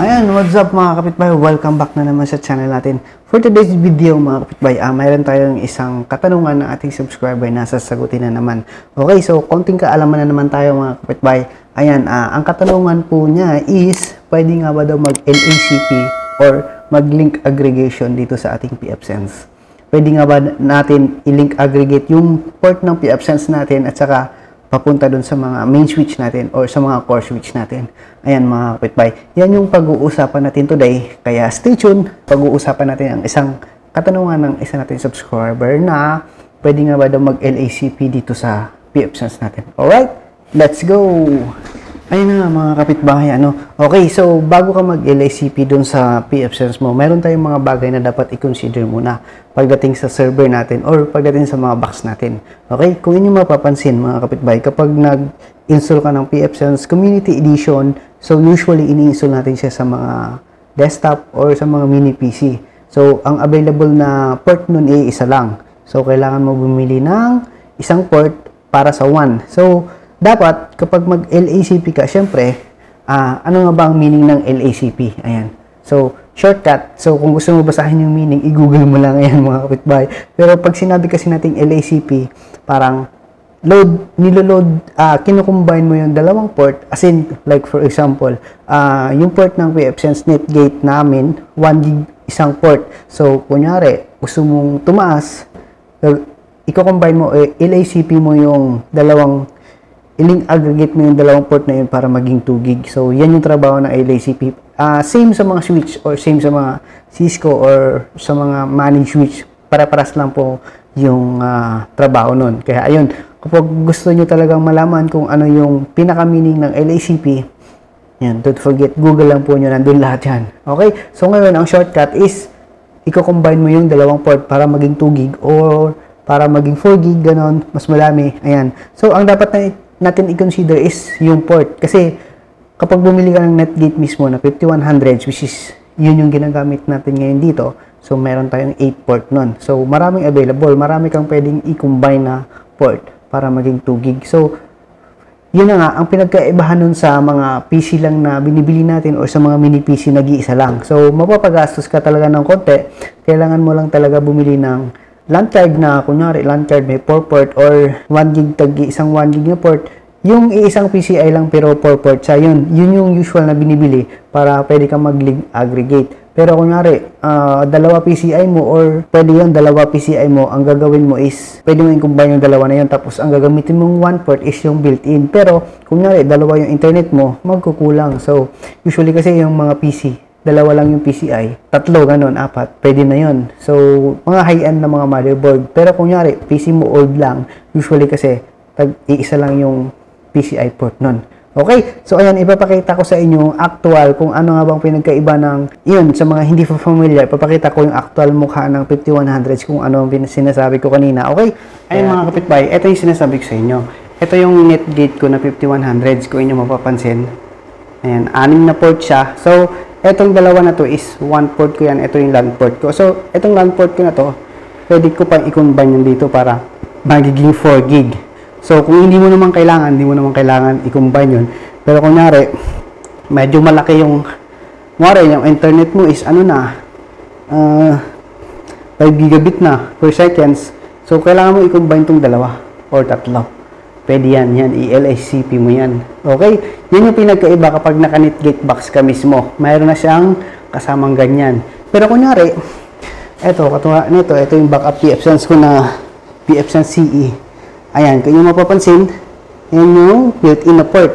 Ayan, what's up mga kapitbahay? Welcome back na naman sa channel natin. For today's video mga kapitbahay, mayroon tayong isang katanungan ng ating subscriber na sasagutin na naman. Okay, so konting kaalaman na naman tayo mga kapitbahay. Ayan, ang katanungan po niya is, pwede nga ba daw mag-LACP or mag-link aggregation dito sa ating pfSense? Pwede nga ba natin i-link aggregate yung port ng pfSense natin at saka papunta dun sa mga main switch natin or sa mga core switch natin. Ayan mga kapitbahay, yan yung pag-uusapan natin today. Kaya stay tuned, pag-uusapan natin ang isang katanungan ng isa natin subscriber na pwede nga ba daw mag-LACP dito sa pfSense natin. Alright, let's go! Ayun na mga kapitbahay, Okay, so bago ka mag-LACP dun sa pfSense mo, meron tayong mga bagay na dapat i-consider muna pagdating sa server natin or pagdating sa mga box natin. Okay, kung inyo mapapansin mga kapitbahay, kapag nag-install ka ng pfSense Community Edition, so usually ini-install natin siya sa mga desktop or sa mga mini PC. So, ang available na port nun ay isa lang. So, kailangan mo bumili ng isang port para sa one. So, dapat, kapag mag-LACP ka, syempre, ano nga ba ang meaning ng LACP? Ayan. So, shortcut. So, kung gusto mo basahin yung meaning, i-google mo lang yan mga kapitbahay. Pero pag sinabi kasi nating LACP, parang niloload, kinukombine mo yung dalawang port. As in, like for example, yung port ng pfSense Netgate namin, 1 gig isang port. So, kunyari, gusto mong tumaas, i-combine mo, LACP mo yung dalawang i-link aggregate mo yung dalawang port na yun para maging 2 gig. So, yan yung trabaho ng LACP. Same sa mga switch or same sa mga Cisco or sa mga managed switch. Para-paras lang po yung trabaho nun. Kaya, ayun, kapag gusto nyo talagang malaman kung ano yung pinaka-meaning ng LACP, yan, don't forget, Google lang po nyo, nandun lahat yan. Okay? So, ngayon, ang shortcut is, i-combine mo yung dalawang port para maging 2 gig or para maging 4 gig, ganon, mas malami. Ayan. So, ang dapat natin i-consider is yung port. Kasi, kapag bumili ka ng Netgate mismo na 5100, which is, yun yung ginagamit natin ngayon dito, so, meron tayong 8 port nun. So, maraming available. Marami kang pwedeng i-combine na port para maging 2 gig. So, yun na nga, ang pinagkaibahan nun sa mga PC lang na binibili natin o sa mga mini PC nag-iisa lang. So, mapapagastos ka talaga ng konti. Kailangan mo lang talaga bumili ng LAN card na, kunyari, LAN card may 4 port or 1 gig isang 1 gig na port. Yung isang PCI lang pero 4 port siya. Yun yung usual na binibili para pwede kang mag-link aggregate. Pero kunyari, dalawa PCI mo or pwede yun, dalawa PCI mo, ang gagawin mo is, pwede mo i-combine yung dalawa na yun, tapos ang gagamitin mong 1 port is yung built-in. Pero, kunyari, dalawa yung internet mo, magkukulang. So, usually kasi yung mga PC, dalawa lang yung PCI, tatlo, ganun, 4, pwede na yun. So, mga high-end na mga motherboard. Pero kunyari, PC mo old lang, usually kasi, iisa lang yung PCI port nun. Okay, so ayan, ipapakita ko sa inyo actual kung ano nga bang pinagkaiba ng, yun, sa mga hindi familiar, ipapakita ko yung actual mukha ng 5100s kung ano ang sinasabi ko kanina. Okay, ayun mga kapitbahay, ito yung sinasabi ko sa inyo. Ito yung Netgate ko na 5100s, kung inyo mapapansin. Ayan, 6 na port siya. So, etong dalawa na to is 1 port ko yan, ito yung LAN port ko. So, etong LAN port ko na to, pwede ko pang i-combine yun dito para magiging 4 gig. So, kung hindi mo naman kailangan i-combine yun. Pero kunyari, medyo malaki yung internet mo is 5 gigabit na per seconds. So, kailangan mo i-combine tong dalawa or tatlo. Pwede yan, i-LACP mo yan. Okay? Yan yung pinagkaiba kapag naka-Netgate box ka mismo. Mayroon na siyang kasamang ganyan. Pero kunyari, ito yung backup pfSense ko na pfSense CE. Ayan, kung yung mapapansin, yan yung built-in na port.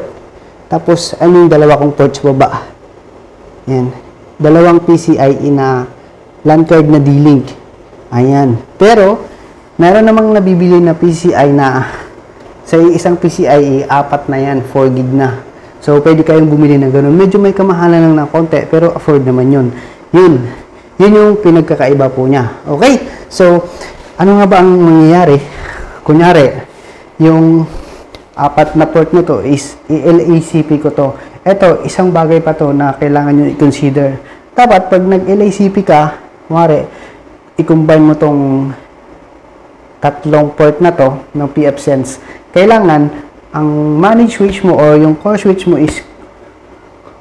Tapos, ano yung dalawa kong port sa baba? Ayan, dalawang PCIe na LAN card na D-Link. Ayan. Pero, meron namang nabibili na PCI na sa isang PCIe, 4 na yan, 4 gig na. So, pwede kayong bumili ng ganun. Medyo may kamahalan lang na konti, pero afford naman yun. Yun yung pinagkakaiba po niya. Okay? So, ano nga ba ang mangyayari? Kunyari, yung 4 na port mo to is i-LACP ko to. Ito, isang bagay pa to na kailangan nyo i-consider. Dapat, pag nag-LACP ka, kumari, i-combine mo tong tatlong port na to ng pfSense. Kailangan, ang managed switch mo or yung core switch mo is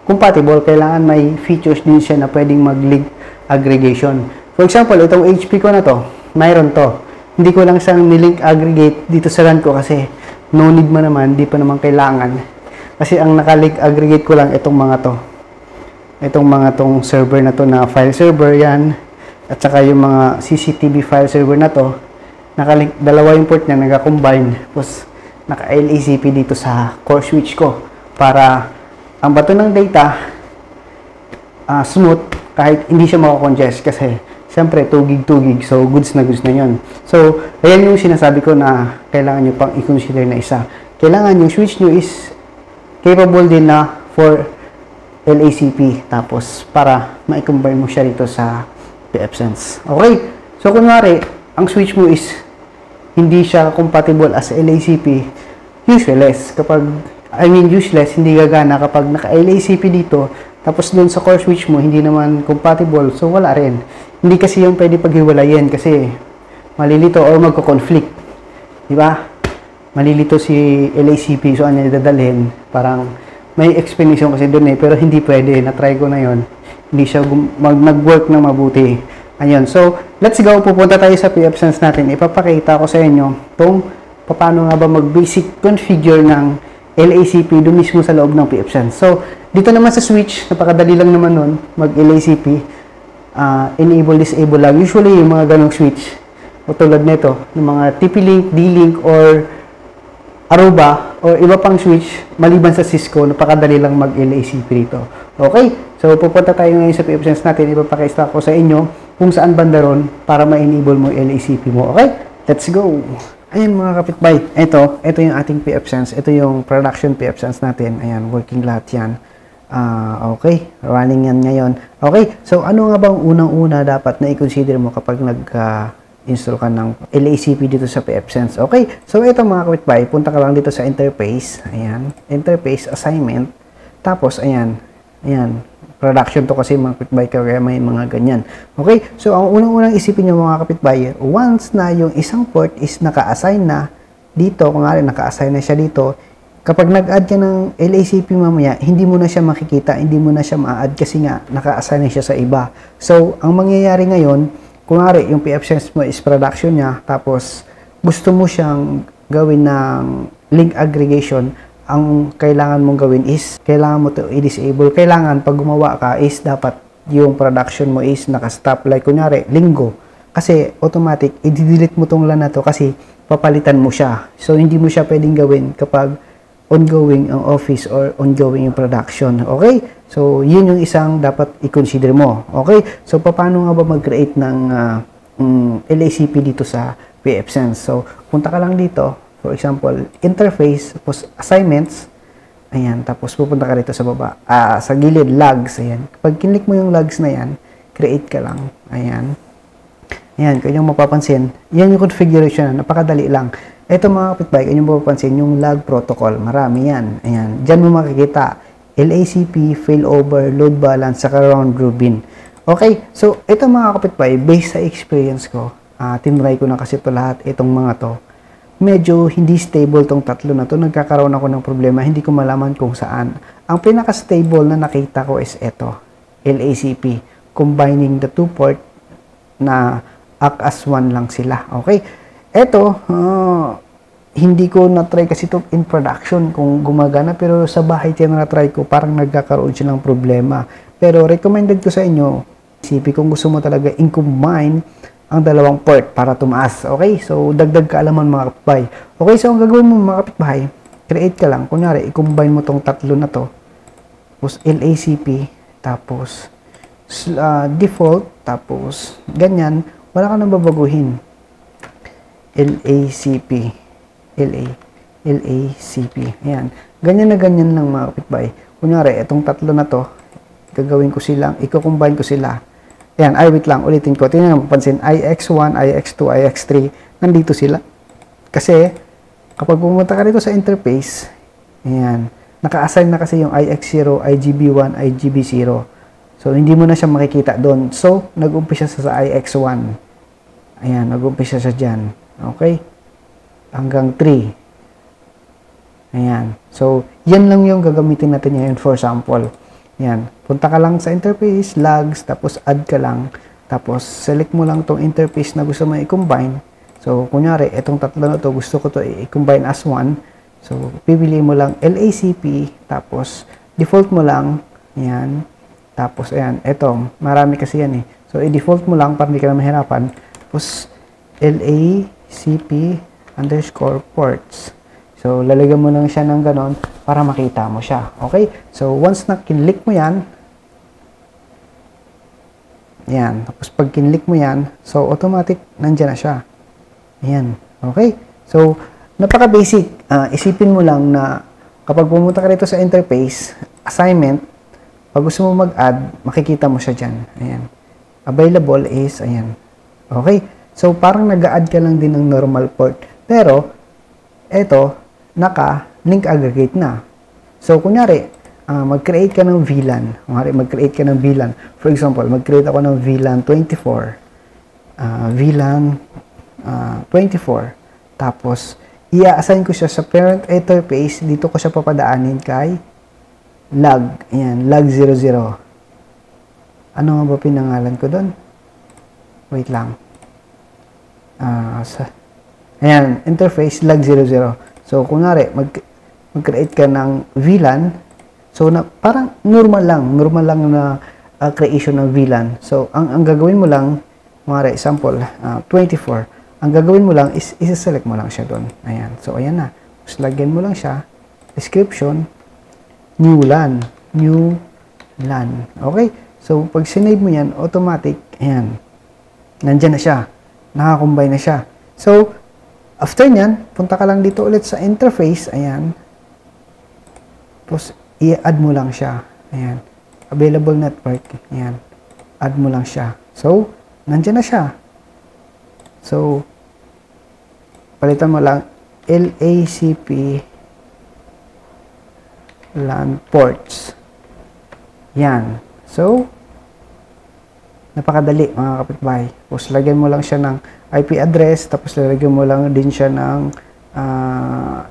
compatible, kailangan may features din siya na pwedeng mag-link aggregation. For example, itong HP ko na to, mayroon to. Hindi ko lang siyang nilink aggregate dito sa LAN ko kasi no need mo naman, di pa naman kailangan. Kasi ang nakalink aggregate ko lang itong mga to. Itong mga tong server na to na file server yan. At saka yung mga CCTV file server na to. Nakalink, dalawa yung port niya, nagka-combine. Tapos naka-LACP dito sa core switch ko. Para ang bato ng data smooth kahit hindi siya mako-congest kasi siyempre 2 gig so goods na yun. So ayan yung sinasabi ko na kailangan nyo pang i-consider na isa. Kailangan yung switch nyo is capable din na for LACP tapos para ma-combine mo siya rito sa pfSense. Okay, so kunwari ang switch mo is hindi siya compatible as LACP, useless hindi gagana kapag naka-LACP dito, tapos doon sa core switch mo, hindi naman compatible, so wala rin. Hindi kasi yung pwede paghiwalayin kasi malilito or magko-conflict. Diba? Malilito si LACP, so ano niya dadalhin, parang may explanation kasi doon pero hindi pwede, na-try ko na yon, hindi siya nag-work na mabuti. Ayun, so let's go, pupunta tayo sa pfSense natin. Ipapakita ko sa inyo kung paano nga ba mag-basic configure ng LACP doon mismo sa loob ng pfSense. So, dito naman sa switch, napakadali lang naman nun, mag-LACP, enable, disable lang. Usually, yung mga ganong switch, o tulad nito, yung mga TP-Link, D-Link, or Aruba, o iba pang switch, maliban sa Cisco, napakadali lang mag-LACP dito. Okay? So, pupunta tayo ngayon sa pfSense natin, ipapakita ko sa inyo kung saan banda ron para ma-enable mo LACP mo. Okay? Let's go! Ayan mga kapitbahay, ito yung ating pfSense, ito yung production pfSense natin, ayan, working lahat yan. Okay, running yan ngayon. Okay, so ano nga bang unang-una dapat na i-consider mo kapag nag-install ka ng LACP dito sa pfSense? Okay, so ito mga kapitbahay, punta ka lang dito sa interface, ayan, interface assignment, tapos ayan, production to kasi mga kapitbahay kaya may mga ganyan. Okay, so ang unang-unang isipin nyo mga kapitbahay, once na yung isang port is naka-assign na dito, kung nga rin naka-assign na siya dito, kapag nag-add ka ng LACP mamaya, hindi mo na siya makikita, hindi mo na siya ma-add kasi nga naka-assign na siya sa iba. So, ang mangyayari ngayon, kung nga rin yung pfSense mo is production niya, tapos gusto mo siyang gawin ng link aggregation, ang kailangan mong gawin is, kailangan mo to i-disable. Kailangan, pag gumawa ka, is dapat yung production mo is naka-stop. Like, kunyari, linggo. Kasi, automatic, i-delete mo tong LAN na to kasi papalitan mo siya. So, hindi mo siya pwedeng gawin kapag ongoing ang office or ongoing yung production. Okay? So, yun yung isang dapat i-consider mo. Okay? So, paano nga ba mag-create ng LACP dito sa pfSense? So, punta ka lang dito. For example, interface, tapos assignments, ayan, tapos pupunta ka rito sa baba, sa gilid, logs, ayan. Pag kinlik mo yung logs na yan, create ka lang, ayan. Ayan, kung yung mapapansin, yan yung configuration, napakadali lang. Ito mga kapitbahay, kung yung mapapansin, yung log protocol, marami yan, ayan. Diyan mo makikita, LACP, failover, load balance, saka round robin. Okay, so ito mga kapitbahay, based sa experience ko, tinry ko na kasi ito lahat, itong mga to, medyo hindi stable tong tatlo na to. Nagkakaroon ako ng problema, hindi ko malaman kung saan. Ang pinaka-stable na nakita ko is ito, LACP, combining the two port na act as one lang sila. Okay? Ito, hindi ko na-try kasi ito in production kung gumagana, pero sa bahay na-try ko, parang nagkakaroon siya ng problema. Pero recommended ko sa inyo, LACP kung gusto mo talaga in-combine ang dalawang port para tumaas. Okay? So, dagdag kaalaman mga kapitbahay. Okay, so ang gagawin mo mga kapitbahay, create ka lang. Kunyari, i-combine mo tong tatlo na to. Tapos, LACP, tapos, default, tapos, ganyan. Wala ka nang babaguhin. LACP. LACP. Ayan. Ganyan na ganyan lang mga kapitbahay. Kunyari, itong tatlo na to, gagawin ko silang, i-combine ko sila. Ayan, wait lang, ulitin ko. Tingnan mo, pansin, IX1, IX2, IX3, nandito sila. Kasi, kapag pumunta ka rito sa interface, ayan, naka-assign na kasi yung IX0, IGB1, IGB0. So, hindi mo na siya makikita doon. So, nag-umpisa sa IX1. Ayan, nag-umpisa siya dyan. Okay? Hanggang 3. Ayan. So, yan lang yung gagamitin natin ngayon for sample. Yan. Punta ka lang sa interface, logs, tapos add ka lang. Tapos, select mo lang tong interface na gusto mo i-combine. So, kunyari, itong tatlo na to, gusto ko to i-combine as one. So, pipili mo lang LACP, tapos, default mo lang, yan. Tapos, ayan, eto, marami kasi yan eh. So, i-default mo lang para hindi ka na mahirapan. Tapos, LACP_ports. So, lalagyan mo lang siya ng ganon para makita mo siya. Okay? So, once na kinlik mo yan, tapos pag kinlik mo yan, so, automatic, nandyan na siya. Ayan. Okay? So, napaka-basic. Isipin mo lang na kapag pumunta ka rito sa interface, assignment, pag gusto mo mag-add, makikita mo siya dyan. Ayan. Available is, ayan. Okay? So, parang nag-add ka lang din ng normal port. Pero, eto, naka-link aggregate na. So, kunyari, mag-create ka ng VLAN. Mag-create ka ng VLAN. For example, mag-create ako ng VLAN 24. VLAN 24. Tapos, i-assign ko siya sa parent interface. Dito ko siya papadaanin kay log. Ayan, log 00. Ano nga ba pinangalan ko doon? Wait lang. Ayan, interface log 00. So, kunwari, mag-create ka ng VLAN. So, parang normal lang na creation ng VLAN. So, ang gagawin mo lang, kunwari, example, 24. Ang gagawin mo lang is isa-select mo lang siya doon. Ayan. So, ayan na. Tapos, lagyan mo lang siya. Description, new LAN. Okay? So, pag sinave mo yan, automatic, ayan. Nandyan na siya. Nakakombine na siya. So, after nyan, punta ka lang dito ulit sa interface. Ayan. Tapos, i-add mo lang siya. Ayan. Available network. Ayan. Add mo lang siya. So, nandyan na siya. So, palitan mo lang LACP LAN ports. Yan. So, napakadali mga kapitbahay. Tapos, lagyan mo lang siya ng IP address, tapos lalagyan mo lang din siya ng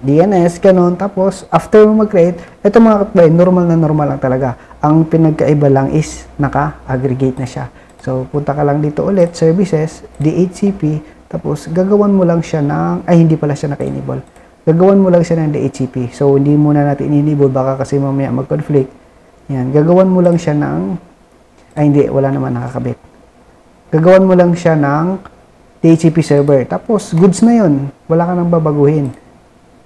DNS, ganun. Tapos, after mo mag-create, ito mga kapitbahay, normal lang talaga. Ang pinagkaiba lang is naka-aggregate na siya. So, punta ka lang dito ulit, services, DHCP, tapos gagawan mo lang siya ng, hindi pala siya naka-enable. Gagawan mo lang siya ng DHCP. So, hindi muna natin in-enable, baka kasi mamaya mag-conflict. Yan, gagawan mo lang siya ng, hindi, wala naman nakakabit. Gagawan mo lang siya ng DHCP server. Tapos, goods na yun. Wala ka nang babaguhin.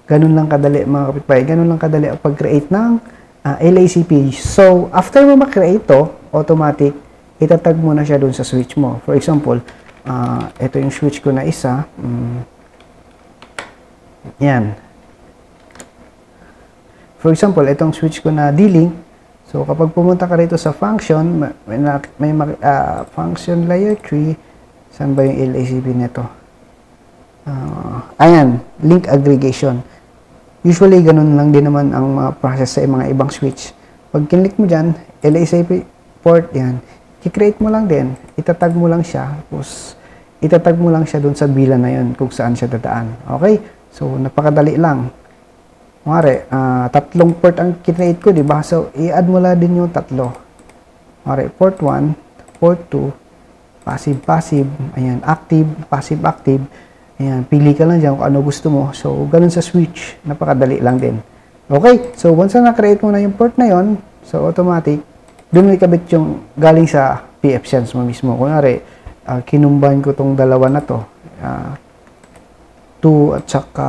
Ganun lang kadali, mga kapitbahay. Ganun lang kadali ang pag-create ng LACP. So, after mo ma-create to, automatic, itatag mo na siya dun sa switch mo. For example, ito yung switch ko na isa. Yan. For example, itong switch ko na D-Link. So, kapag pumunta ka rito sa function, may function layer 3. Saan ba yung LACP nito? Ayan, link aggregation. Usually, ganun lang din naman ang mga process sa mga ibang switch. Pag kinlik mo dyan, LACP port, yan. I-create mo lang din. Itatag mo lang siya. Tapos, itatag mo lang siya dun sa VLAN na yun kung saan siya dadaan. Okay? So, napakadali lang. Mare, tatlong port ang kinreate ko, di ba? So, i-add mo lang din yung tatlo. Mare, port 1, port 2, passive, ayan, active, passive. Ayan, pili ka lang dyan kung ano gusto mo. So, ganun sa switch. Napakadali lang din. Okay? So, once na na-create mo na yung port na yon, so, automatic, dun mo ikabit yung galing sa pfSense mo mismo. Kunwari, kinumbine ko tong dalawa na to. 2 at saka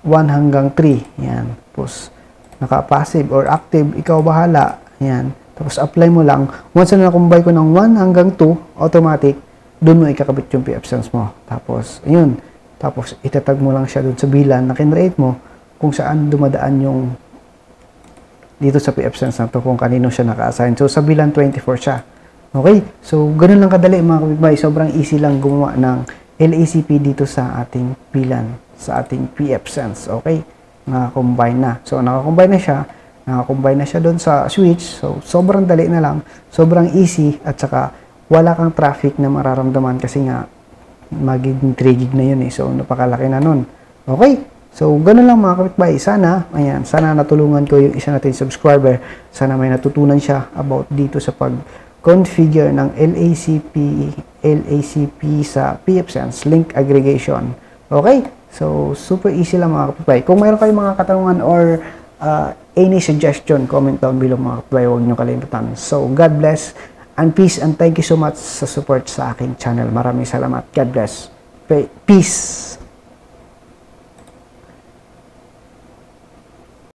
1 hanggang 3. Yan. Tapos, naka-passive or active, ikaw bahala. Yan. Tapos, apply mo lang. Once na nakumbay ko ng 1 hanggang 2, automatic, doon mo ikakabit yung pfSense mo. Tapos, ayun. Tapos, itatag mo lang siya doon sa VLAN na kinrate mo kung saan dumadaan yung dito sa pfSense na to kung kanino siya naka-assign. So, sa VLAN 24 siya. Okay? So, ganun lang kadali mga kapitbahay. Sobrang easy lang gumawa ng LACP dito sa ating VLAN, sa ating pfSense. Okay? Naka-combine na. So, naka-combine na siya. Naka-combine na siya doon sa switch. So, sobrang dali na lang. Sobrang easy. At saka, wala kang traffic na mararamdaman kasi nga, magiging 3 gig na yun eh. So, napakalaki na nun. Okay? So, ganun lang mga kapitbahay. Sana natulungan ko yung isa natin subscriber. Sana may natutunan siya about dito sa pag-configure ng LACP sa pfSense link aggregation. Okay? So, super easy lang mga kapitbahay. Kung mayroon kayong mga katanungan or any suggestion, comment down below mga kapitbahay. Huwag nyo kalimutan. So, God bless and peace, and thank you so much sa support sa aking channel. Maraming salamat. God bless. Peace.